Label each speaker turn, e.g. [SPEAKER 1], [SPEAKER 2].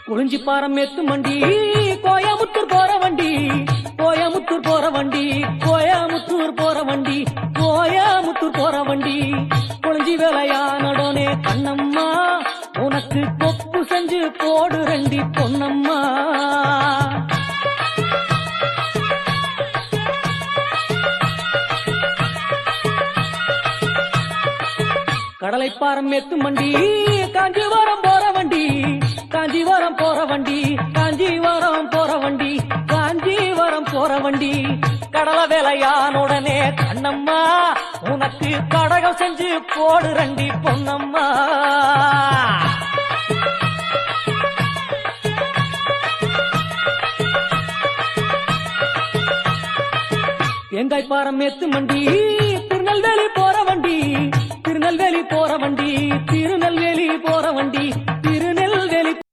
[SPEAKER 1] குறிஞ்சிப்பாரம் எத்து மண்டி கோயமுத்தூர் போற வண்டி கோயமுத்தூர் போற வண்டி கோயமுத்தூர் போற வண்டி கோயமுத்தூர் போற வண்டி குறிஞ்சி வேலையானடோனே கண்ணம்மா உனக்கு கொப்பு செஞ்சு போடு ரெண்டி பொன்னம்மா கடலைப்பாரம் எத்து மண்டி காஞ்சிபுரம் போற வண்டி காஞ்சிபுரம் போற வண்டி காஞ்சிபுரம் போற வண்டி காஞ்சிபுரம் போற வண்டி கடல வேலையானுடனே கண்ணம்மா உனக்கு கடகம் செஞ்சு போடு ரெண்டி பொன்னம்மா தேங்காய்ப்பாரம் எத்து மண்டி திருநெல்வேலி போற வண்டி திருநெல்வேலி போற வண்டி திருநெல்வேலி போற வண்டி